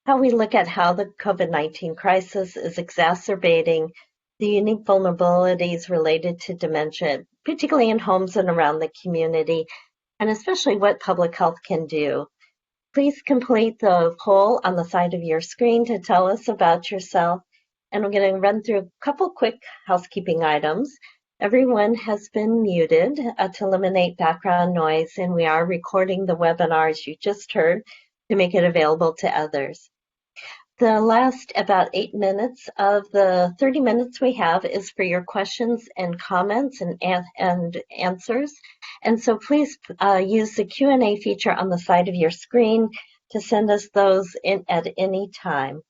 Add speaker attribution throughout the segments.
Speaker 1: how we look at how the COVID-19 crisis is exacerbating the unique vulnerabilities related to dementia, particularly in homes and around the community, and especially what public health can do. Please complete the poll on the side of your screen to tell us about yourself. And I'm going to run through a couple quick housekeeping items. Everyone has been muted to eliminate background noise, and we are recording the webinar, as you just heard, to make it available to others. The last about 8 minutes of the 30 minutes we have is for your questions and comments and answers. And so please use the Q&A feature on the side of your screen to send us those in at any time.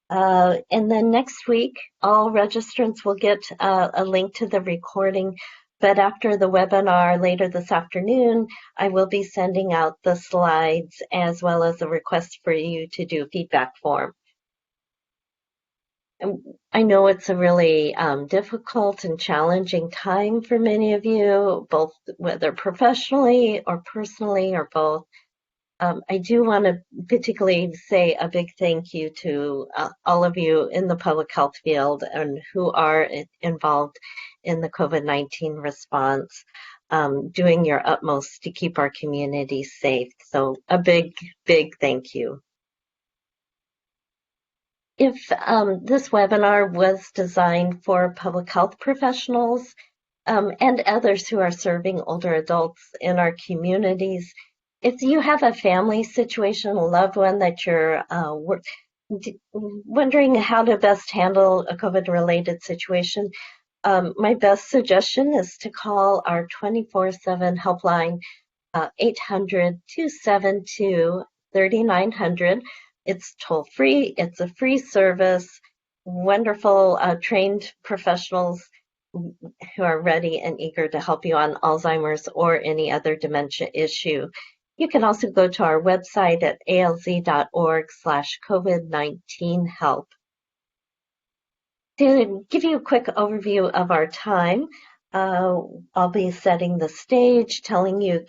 Speaker 1: And then next week, all registrants will get a link to the recording. But after the webinar later this afternoon, I will be sending out the slides as well as a request for you to do a feedback form. And I know it's a really difficult and challenging time for many of you, both whether professionally or personally or both. I do want to particularly say a big thank you to all of you in the public health field and who are involved in the COVID-19 response, doing your utmost to keep our community safe. So a big, big thank you. If this webinar was designed for public health professionals and others who are serving older adults in our communities, if you have a family situation, a loved one that you're wondering how to best handle a COVID-related situation, my best suggestion is to call our 24/7 helpline, 800-272-3900. It's toll-free. It's a free service. Wonderful trained professionals who are ready and eager to help you on Alzheimer's or any other dementia issue. You can also go to our website at alz.org/COVID-19help. To give you a quick overview of our time, I'll be setting the stage, giving you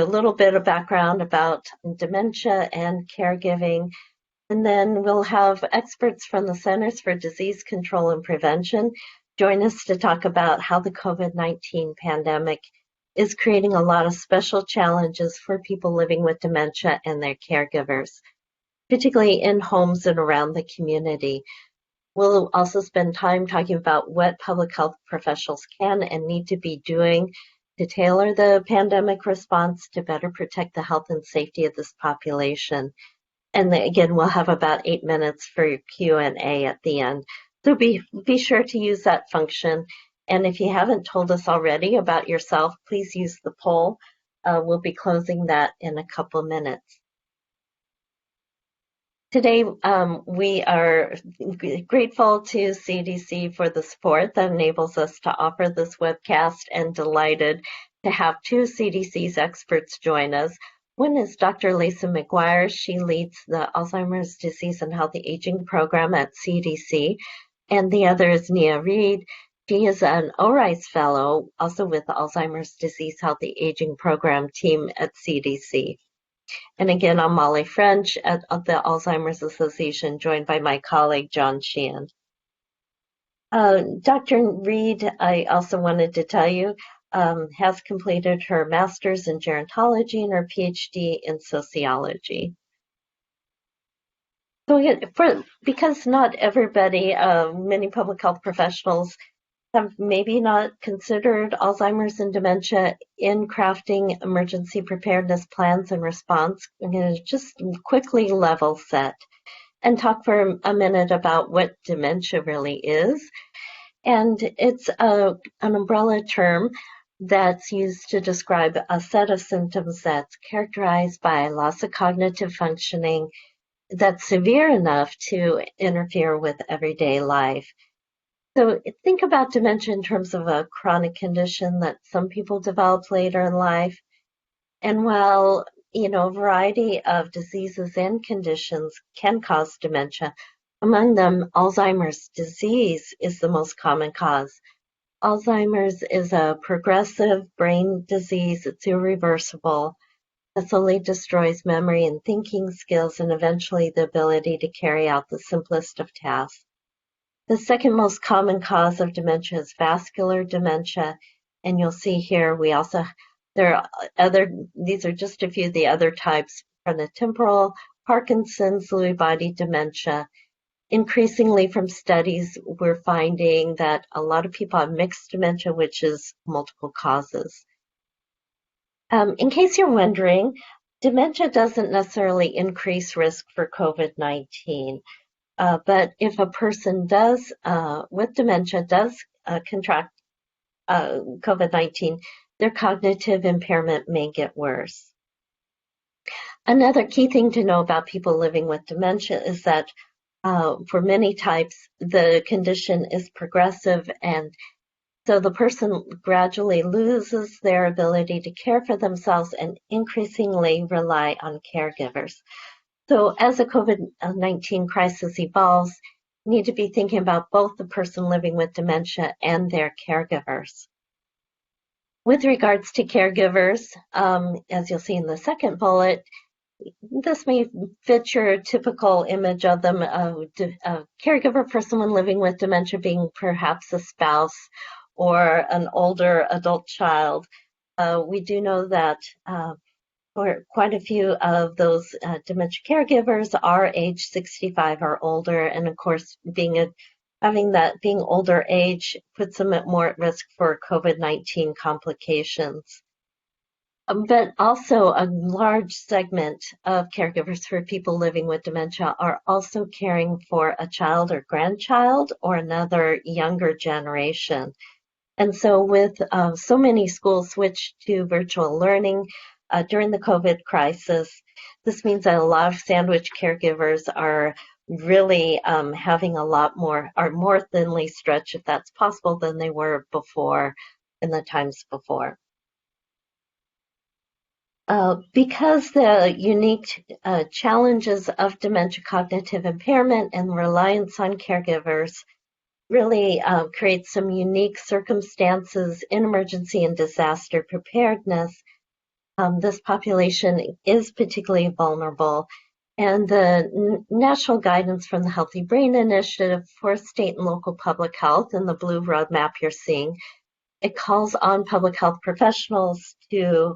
Speaker 1: a little bit of background about dementia and caregiving, and then we'll have experts from the Centers for Disease Control and Prevention join us to talk about how the COVID-19 pandemic is creating a lot of special challenges for people living with dementia and their caregivers, particularly in homes and around the community. We'll also spend time talking about what public health professionals can and need to be doing to tailor the pandemic response to better protect the health and safety of this population. And again, we'll have about 8 minutes for your Q&A at the end. So be sure to use that function. And if you haven't told us already about yourself, please use the poll. We'll be closing that in a couple minutes. Today, we are grateful to CDC for the support that enables us to offer this webcast and delighted to have two CDC's experts join us. One is Dr. Lisa McGuire. She leads the Alzheimer's Disease and Healthy Aging Program at CDC. And the other is Nia Reed. She is an ORISE Fellow, also with the Alzheimer's Disease Healthy Aging Program team at CDC. And again, I'm Molly French at the Alzheimer's Association, joined by my colleague, John Sheehan. Dr. Reed, I also wanted to tell you, has completed her master's in gerontology and her PhD in sociology. So because not everybody, many public health professionals have maybe not considered Alzheimer's and dementia in crafting emergency preparedness plans and response, I'm going to just quickly level set and talk for a minute about what dementia really is. And it's an umbrella term that's used to describe a set of symptoms that's characterized by loss of cognitive functioning that's severe enough to interfere with everyday life. So think about dementia in terms of a chronic condition that some people develop later in life. And while, a variety of diseases and conditions can cause dementia, among them, Alzheimer's disease is the most common cause. Alzheimer's is a progressive brain disease. It's irreversible. that slowly destroys memory and thinking skills and eventually the ability to carry out the simplest of tasks. The second most common cause of dementia is vascular dementia, and you'll see here there are these are just a few of the other types: frontotemporal, Parkinson's, Lewy body dementia. Increasingly from studies, we're finding that a lot of people have mixed dementia, which is multiple causes. In case you're wondering, dementia doesn't necessarily increase risk for COVID-19. But if a person with dementia does contract COVID-19, their cognitive impairment may get worse. Another key thing to know about people living with dementia is that for many types, the condition is progressive, and so the person gradually loses their ability to care for themselves and increasingly rely on caregivers. So as the COVID-19 crisis evolves, you need to be thinking about both the person living with dementia and their caregivers. With regards to caregivers, as you'll see in the second bullet, this may fit your typical image of them, a caregiver for someone living with dementia being perhaps a spouse or an older adult child. We do know that for quite a few of those dementia caregivers are age 65 or older, and of course, being older age puts them more at risk for COVID-19 complications. But also a large segment of caregivers for people living with dementia are also caring for a child or grandchild or another younger generation. And so with so many schools switched to virtual learning during the COVID crisis, this means that a lot of sandwich caregivers are really having are more thinly stretched, if that's possible, than they were before, in the times before. Because the unique challenges of dementia cognitive impairment and reliance on caregivers really creates some unique circumstances in emergency and disaster preparedness. This population is particularly vulnerable, and the national guidance from the Healthy Brain Initiative for state and local public health and the blue roadmap you're seeing, it calls on public health professionals to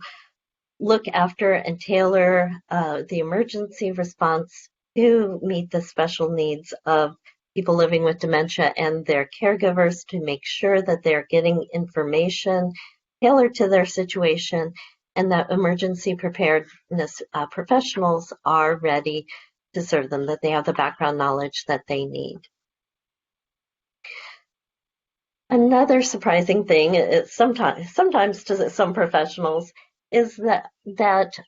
Speaker 1: look after and tailor the emergency response to meet the special needs of people living with dementia and their caregivers, to make sure that they're getting information tailored to their situation and that emergency preparedness professionals are ready to serve them, that they have the background knowledge that they need. Another surprising thing is sometimes to some professionals is that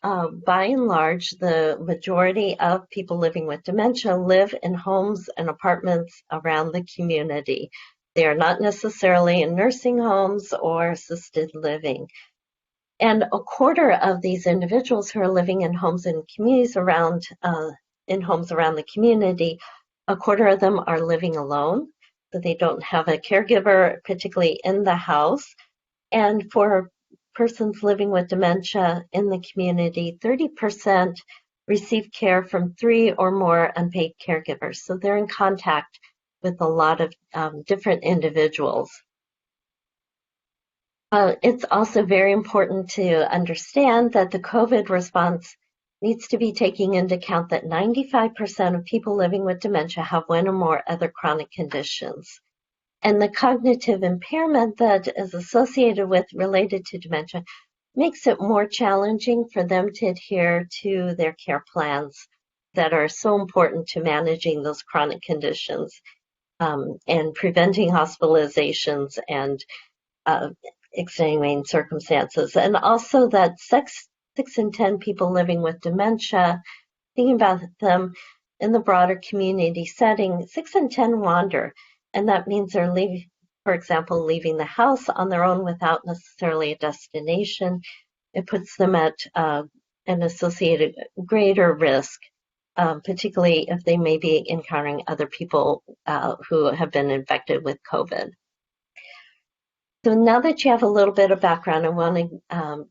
Speaker 1: by and large, the majority of people living with dementia live in homes and apartments around the community. They are not necessarily in nursing homes or assisted living. And a quarter of these individuals who are living in homes and communities around the community, a quarter of them are living alone, so they don't have a caregiver, particularly in the house. And for persons living with dementia in the community, 30% receive care from 3 or more unpaid caregivers. So they're in contact with a lot of different individuals. It's also very important to understand that the COVID response needs to be taking into account that 95% of people living with dementia have one or more other chronic conditions. And the cognitive impairment that is related to dementia makes it more challenging for them to adhere to their care plans that are so important to managing those chronic conditions and preventing hospitalizations and extenuating circumstances. And also that 6 in 10 people living with dementia, thinking about them in the broader community setting, 6 in 10 wander. And that means they're leaving the house on their own without necessarily a destination. It puts them at an associated greater risk, particularly if they may be encountering other people who have been infected with COVID. So now that you have a little bit of background, I want to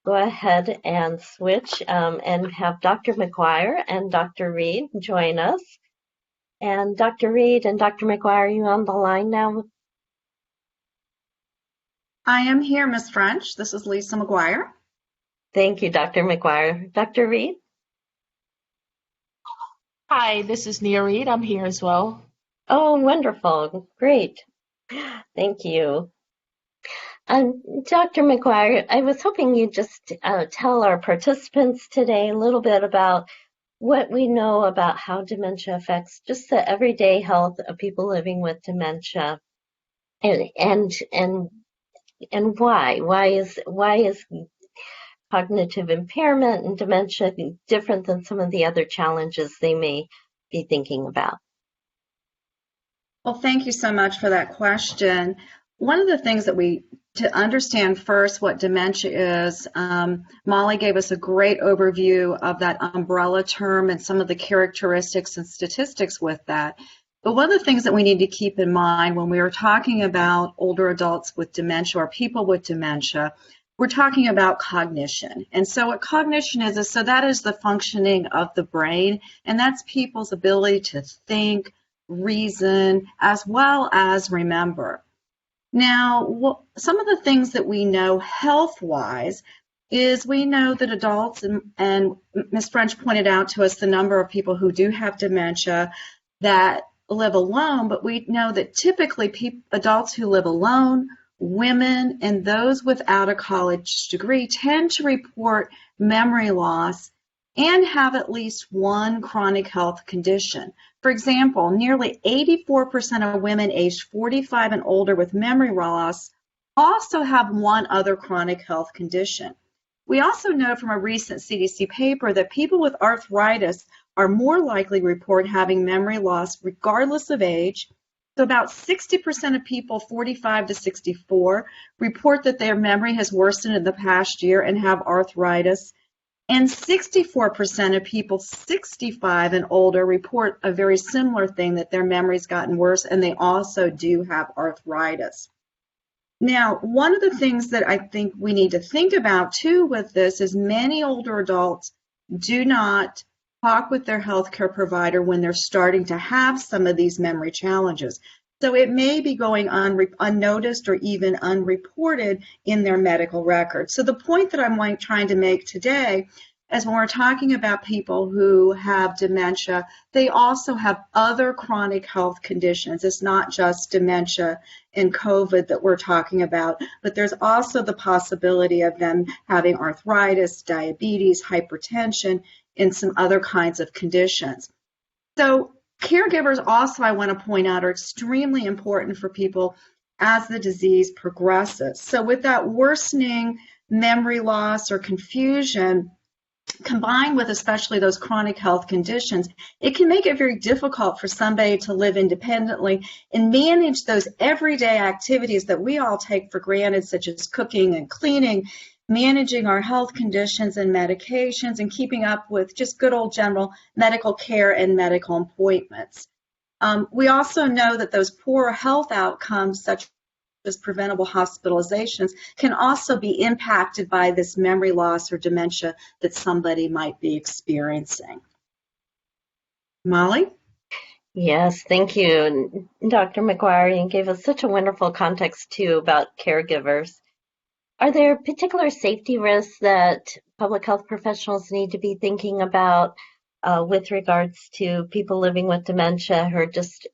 Speaker 1: go ahead and switch and have Dr. McGuire and Dr. Reed join us. And Dr. Reed and Dr. McGuire, are you on the line now?
Speaker 2: I am here, Ms. French. This is Lisa McGuire.
Speaker 1: Thank you, Dr. McGuire. Dr. Reed?
Speaker 3: Hi, this is Nia Reed. I'm here as well.
Speaker 1: Oh, wonderful. Great. Thank you. Dr. McGuire, I was hoping you'd just tell our participants today a little bit about what we know about how dementia affects just the everyday health of people living with dementia, and why. Why is cognitive impairment and dementia different than some of the other challenges they may be thinking about?
Speaker 2: Well, thank you so much for that question. One of the things that to understand first what dementia is, Molly gave us a great overview of that umbrella term and some of the characteristics and statistics with that. But one of the things that we need to keep in mind when we are talking about older adults with dementia or people with dementia, we're talking about cognition. And so what cognition is so that is the functioning of the brain, and that's people's ability to think, reason, as well as remember. Now, some of the things that we know health-wise is we know that adults, and Ms. French pointed out to us the number of people who do have dementia that live alone, but we know that typically adults who live alone, women, and those without a college degree tend to report memory loss and have at least one chronic health condition. For example, nearly 84% of women aged 45 and older with memory loss also have one other chronic health condition. We also know from a recent CDC paper that people with arthritis are more likely to report having memory loss regardless of age. So about 60% of people 45 to 64 report that their memory has worsened in the past year and have arthritis. And 64% of people 65 and older report a very similar thing, that their memory's gotten worse, and they also do have arthritis. Now, one of the things that I think we need to think about too with this is many older adults do not talk with their healthcare provider when they're starting to have some of these memory challenges. So it may be going unnoticed or even unreported in their medical record. So the point that I'm trying to make today is when we're talking about people who have dementia, they also have other chronic health conditions. It's not just dementia and COVID that we're talking about, but there's also the possibility of them having arthritis, diabetes, hypertension, and some other kinds of conditions. So caregivers also, I want to point out, are extremely important for people as the disease progresses. So with that worsening memory loss or confusion, combined with especially those chronic health conditions, it can make it very difficult for somebody to live independently and manage those everyday activities that we all take for granted, such as cooking and cleaning, managing our health conditions and medications, and keeping up with just good old general medical care and medical appointments. We also know that those poor health outcomes, such as preventable hospitalizations, can also be impacted by this memory loss or dementia that somebody might be experiencing. Molly?
Speaker 1: Yes, thank you, Dr. McGuire. You gave us such a wonderful context, too, about caregivers. Are there particular safety risks that public health professionals need to be thinking about with regards to people living with dementia who are just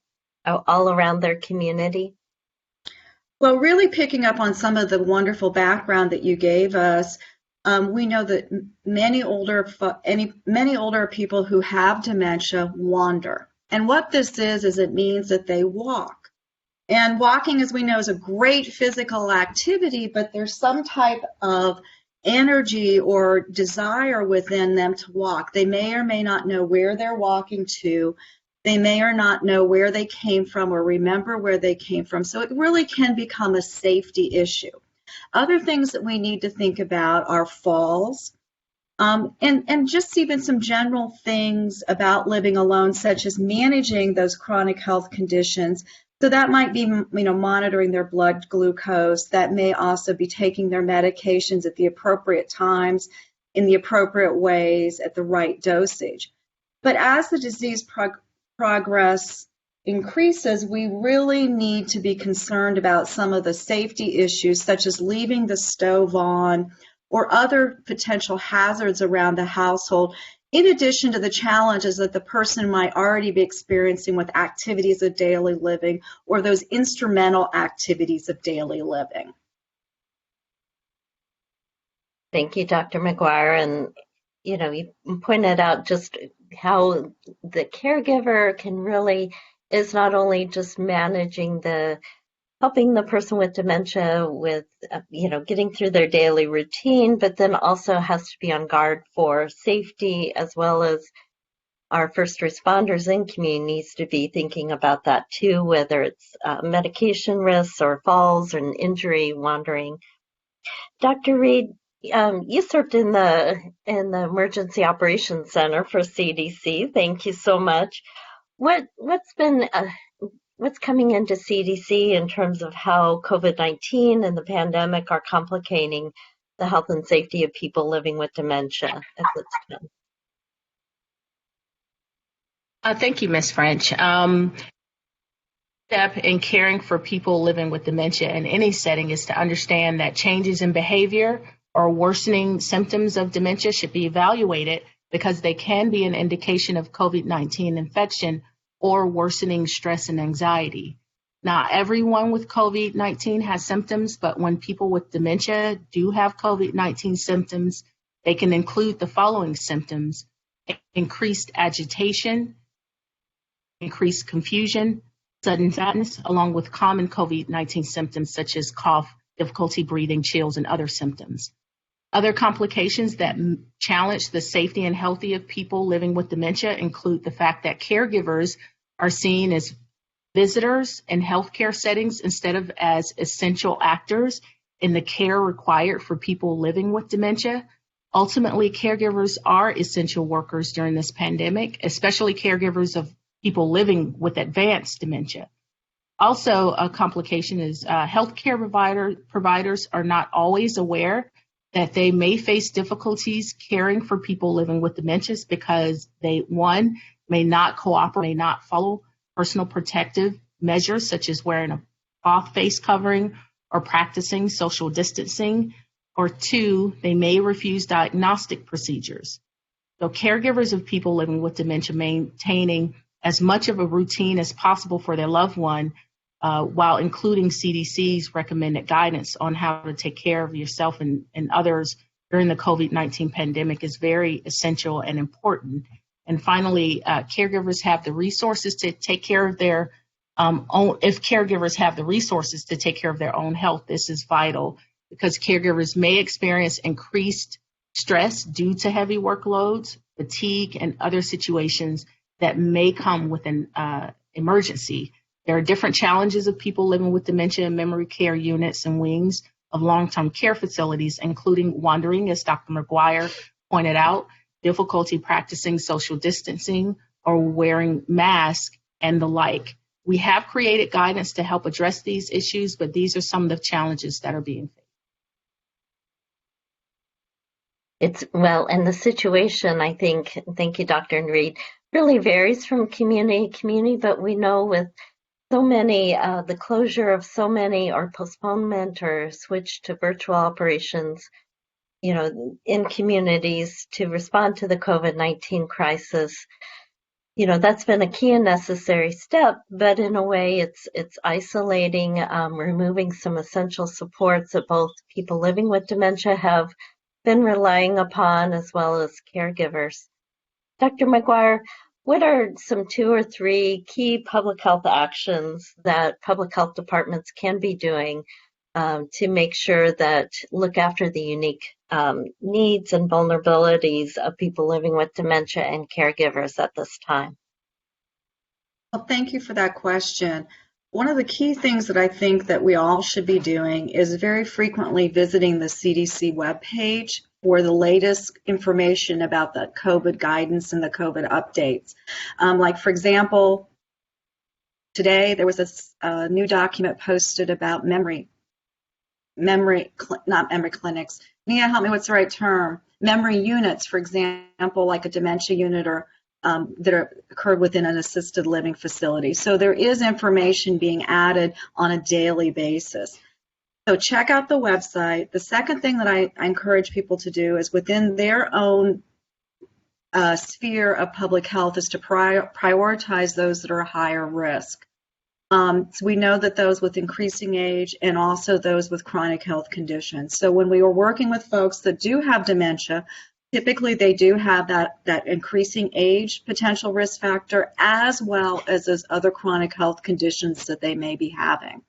Speaker 1: all around their community?
Speaker 2: Well, really picking up on some of the wonderful background that you gave us, we know that many older people who have dementia wander. And what this is it means that they walk. And walking, as we know, is a great physical activity, but there's some type of energy or desire within them to walk. They may or may not know where they're walking to. They may or not know where they came from or remember where they came from. So it really can become a safety issue. Other things that we need to think about are falls. And just even some general things about living alone, such as managing those chronic health conditions. So that might be, monitoring their blood glucose. That may also be taking their medications at the appropriate times, in the appropriate ways, at the right dosage. But as the disease progress increases, we really need to be concerned about some of the safety issues, such as leaving the stove on or other potential hazards around the household, in addition to the challenges that the person might already be experiencing with activities of daily living or those instrumental activities of daily living.
Speaker 1: Thank you, Dr. McGuire. And, you pointed out just how the caregiver is not only just helping the person with dementia with, getting through their daily routine, but then also has to be on guard for safety, as well as our first responders in communities to be thinking about that too, whether it's medication risks or falls and injury, wandering. Dr. Reed, you served in the Emergency Operations Center for CDC. Thank you so much. What's coming into CDC in terms of how COVID-19 and the pandemic are complicating the health and safety of people living with dementia at this time?
Speaker 3: Thank you, Ms. French. Step in caring for people living with dementia in any setting is to understand that changes in behavior or worsening symptoms of dementia should be evaluated, because they can be an indication of COVID-19 infection or worsening stress and anxiety. Not everyone with COVID-19 has symptoms, but when people with dementia do have COVID-19 symptoms, they can include the following symptoms: increased agitation, increased confusion, sudden sadness, along with common COVID-19 symptoms such as cough, difficulty breathing, chills, and other symptoms. Other complications that challenge the safety and health of people living with dementia include the fact that caregivers are seen as visitors in healthcare settings instead of as essential actors in the care required for people living with dementia. Ultimately, caregivers are essential workers during this pandemic, especially caregivers of people living with advanced dementia. Also, a complication is healthcare providers are not always aware that they may face difficulties caring for people living with dementias because they, one, may not cooperate, may not follow personal protective measures such as wearing a cloth face covering or practicing social distancing, or two, they may refuse diagnostic procedures. So caregivers of people living with dementia maintaining as much of a routine as possible for their loved one, while including CDC's recommended guidance on how to take care of yourself and others during the COVID-19 pandemic, is very essential and important. And finally, caregivers have the resources to take care of their if caregivers have the resources to take care of their own health, this is vital, because caregivers may experience increased stress due to heavy workloads, fatigue, and other situations that may come with an emergency. There are different challenges of people living with dementia in memory care units and wings of long-term care facilities, including wandering, as Dr. McGuire pointed out, difficulty practicing social distancing or wearing masks, and the like. We have created guidance to help address these issues, but these are some of the challenges that are being faced.
Speaker 1: And the situation, I think, thank you, Dr. Reed, really varies from community to community, but we know with so many, the closure of so many or postponement or switch to virtual operations, in communities to respond to the COVID-19 crisis, that's been a key and necessary step, but in a way it's isolating, removing some essential supports that both people living with dementia have been relying upon, as well as caregivers. Dr. McGuire, what are some 2 or 3 key public health actions that public health departments can be doing to make sure that look after the unique needs and vulnerabilities of people living with dementia and caregivers at this time?
Speaker 2: Well, thank you for that question. One of the key things that I think that we all should be doing is very frequently visiting the CDC webpage for the latest information about the COVID guidance and the COVID updates. Like, for example, today there was a new document posted about not memory clinics. Nia, help me, what's the right term? Memory units, for example, like a dementia unit or that occurred within an assisted living facility. So there is information being added on a daily basis. So check out the website. The second thing that I encourage people to do is within their own sphere of public health is to prioritize those that are higher risk. So we know that those with increasing age and also those with chronic health conditions. So when we are working with folks that do have dementia, typically they do have that increasing age potential risk factor as well as those other chronic health conditions that they may be having.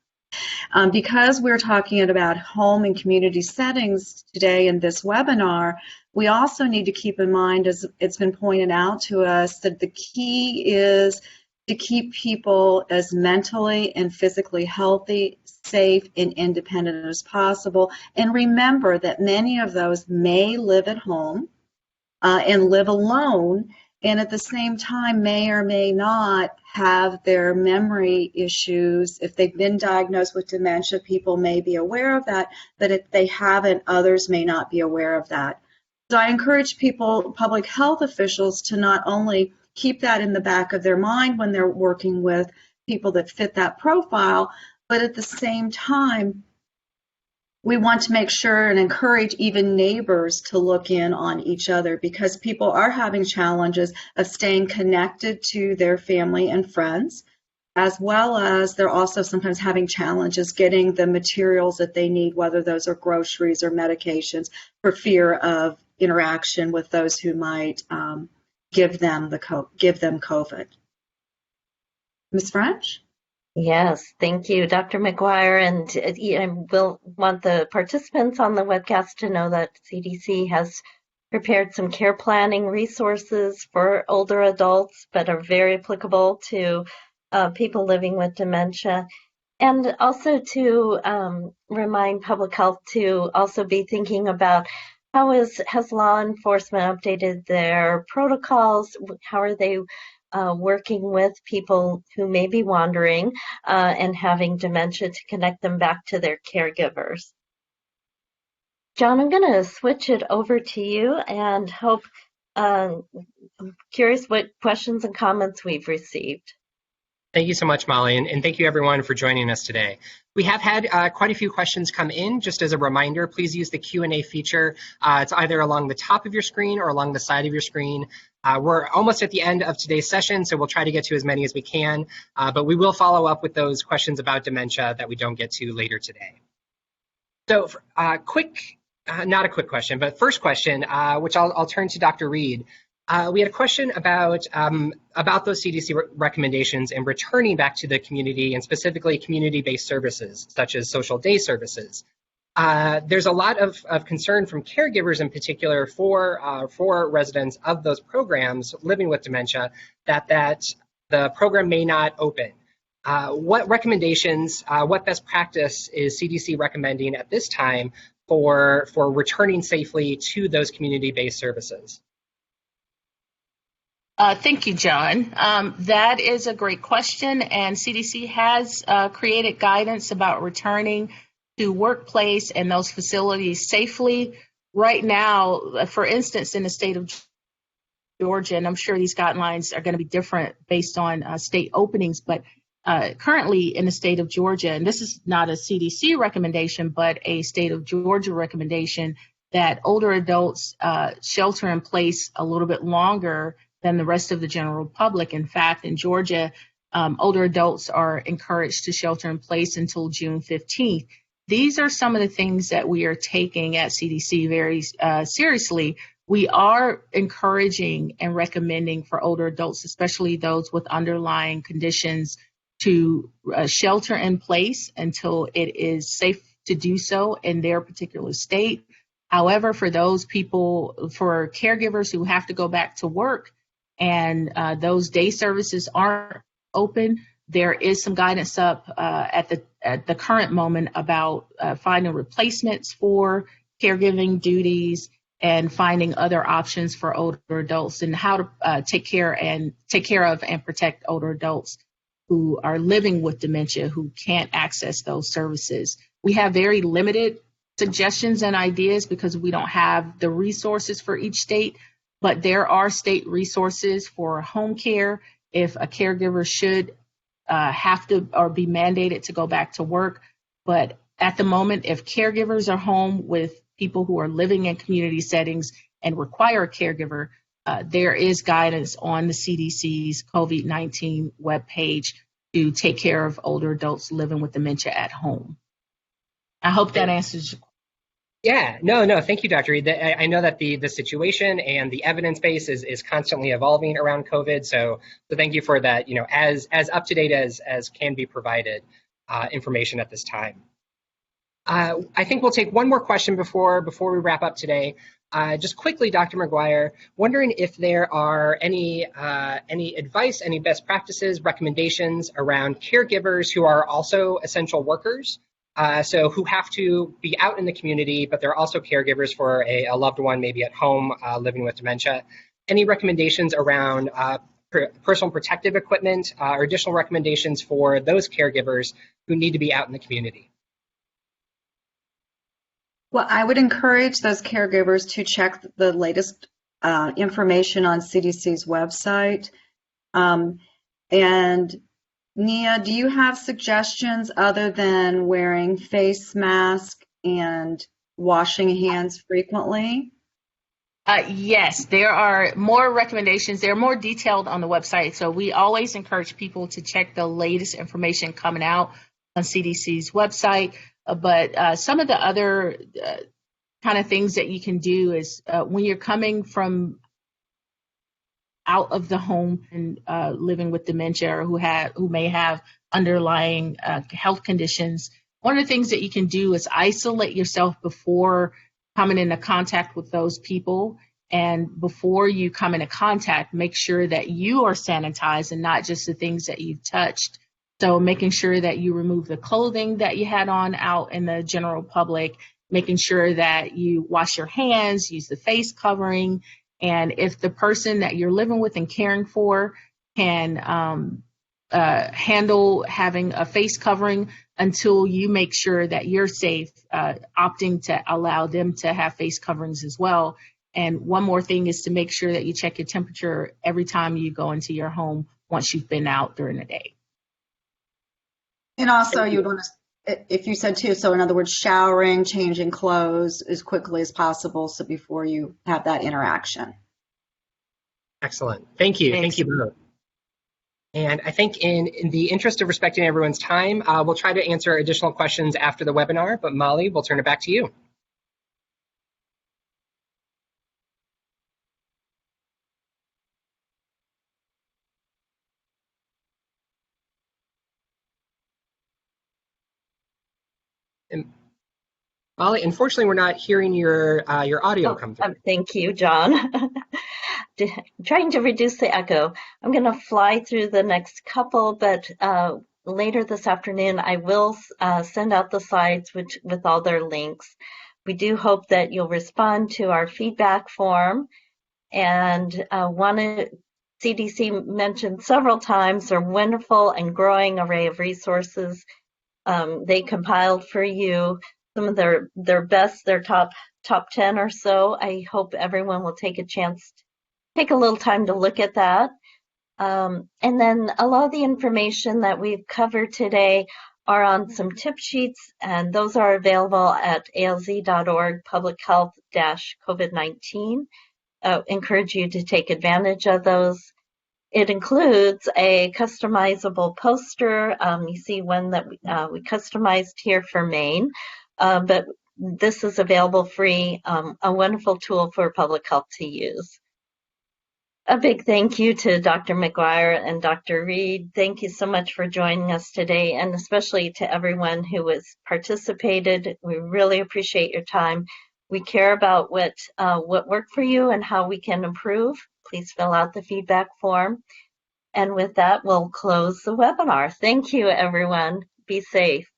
Speaker 2: Because we're talking about home and community settings today in this webinar, we also need to keep in mind, as it's been pointed out to us, that the key is to keep people as mentally and physically healthy, safe, and independent as possible. And remember that many of those may live at home and live alone, and at the same time may or may not have their memory issues. If they've been diagnosed with dementia, people may be aware of that, but if they haven't, others may not be aware of that. So I encourage people, public health officials, to not only keep that in the back of their mind when they're working with people that fit that profile, but at the same time, we want to make sure and encourage even neighbors to look in on each other, because people are having challenges of staying connected to their family and friends, as well as they're also sometimes having challenges getting the materials that they need, whether those are groceries or medications, for fear of interaction with those who might give them COVID. Ms. French?
Speaker 1: Yes, thank you, Dr. McGuire. And we'll want the participants on the webcast to know that CDC has prepared some care planning resources for older adults, but are very applicable to people living with dementia. And also to remind public health to also be thinking about how has law enforcement updated their protocols? How are they working with people who may be wandering and having dementia to connect them back to their caregivers? John, I'm going to switch it over to you and I'm curious what questions and comments we've received.
Speaker 4: Thank you so much, Molly, and thank you everyone for joining us today. We have had quite a few questions come in. Just as a reminder, please use the Q&A feature. It's either along the top of your screen or along the side of your screen. We're almost at the end of today's session, so we'll try to get to as many as we can, but we will follow up with those questions about dementia that we don't get to later today. So not a quick question, but first question, which I'll turn to Dr. Reed. We had a question about those CDC recommendations and returning back to the community, and specifically community-based services such as social day services. There's a lot of concern from caregivers in particular for residents of those programs living with dementia that the program may not open. What recommendations, what best practice is CDC recommending at this time for returning safely to those community-based services?
Speaker 3: Thank you, John. That is a great question, and CDC has created guidance about returning to workplace and those facilities safely. Right now, for instance, in the state of Georgia, and I'm sure these guidelines are going to be different based on state openings, but currently in the state of Georgia, and this is not a CDC recommendation, but a state of Georgia recommendation, that older adults shelter in place a little bit longer than the rest of the general public. In fact, in Georgia, older adults are encouraged to shelter in place until June 15th. These are some of the things that we are taking at CDC very seriously. We are encouraging and recommending for older adults, especially those with underlying conditions, to shelter in place until it is safe to do so in their particular state. However, for those people, for caregivers who have to go back to work and those day services aren't open, there is some guidance up at the current moment about finding replacements for caregiving duties and finding other options for older adults and how to take care of and protect older adults who are living with dementia who can't access those services. We have very limited suggestions and ideas because we don't have the resources for each state, but there are state resources for home care if a caregiver should have to or be mandated to go back to work. But at the moment, if caregivers are home with people who are living in community settings and require a caregiver, there is guidance on the CDC's COVID-19 webpage to take care of older adults living with dementia at home. I hope that answers your question.
Speaker 4: Yeah, no, thank you, Dr. Reed. I know that the situation and the evidence base is constantly evolving around COVID, so thank you for that, as up to date as can be provided information at this time. I think we'll take one more question before we wrap up today. Just quickly, Dr. McGuire, wondering if there are any advice, any best practices, recommendations around caregivers who are also essential workers, so who have to be out in the community, but they're also caregivers for a loved one, maybe at home living with dementia. Any recommendations around personal protective equipment or additional recommendations for those caregivers who need to be out in the community?
Speaker 2: Well, I would encourage those caregivers to check the latest information on CDC's website. And Nia, do you have suggestions other than wearing face mask and washing hands frequently?
Speaker 3: Yes, there are more recommendations. They're more detailed on the website. So we always encourage people to check the latest information coming out on CDC's website. But some of the other kind of things that you can do is when you're coming from out of the home and living with dementia or who may have underlying health conditions, one of the things that you can do is isolate yourself before coming into contact with those people. And before you come into contact, make sure that you are sanitized and not just the things that you've touched. So making sure that you remove the clothing that you had on out in the general public, making sure that you wash your hands, use the face covering. And if the person that you're living with and caring for can handle having a face covering until you make sure that you're safe, opting to allow them to have face coverings as well. And one more thing is to make sure that you check your temperature every time you go into your home once you've been out during the day.
Speaker 2: And also you would want to, if you said too, so in other words, showering, changing clothes as quickly as possible, so before you have that interaction.
Speaker 4: Excellent. Thank you.
Speaker 3: Thanks.
Speaker 4: Thank you both. And I think in the interest of respecting everyone's time, we'll try to answer additional questions after the webinar, but Molly, we'll turn it back to you. And Molly, unfortunately, we're not hearing your audio come through.
Speaker 1: Thank you, John. Trying to reduce the echo. I'm going to fly through the next couple, but later this afternoon, I will send out the slides with all their links. We do hope that you'll respond to our feedback form. And CDC mentioned several times their wonderful and growing array of resources they compiled for you. Some of their best, their top 10 or so. I hope everyone will take a little time to look at that. And then a lot of the information that we've covered today are on some tip sheets, and those are available at alz.org public health-COVID-19. Encourage you to take advantage of those. It includes a customizable poster. You see one that we customized here for Maine, but this is available free, a wonderful tool for public health to use. A big thank you to Dr. McGuire and Dr. Reed. Thank you so much for joining us today, and especially to everyone who has participated. We really appreciate your time. We care about what worked for you and how we can improve. Please fill out the feedback form. And with that, we'll close the webinar. Thank you, everyone. Be safe.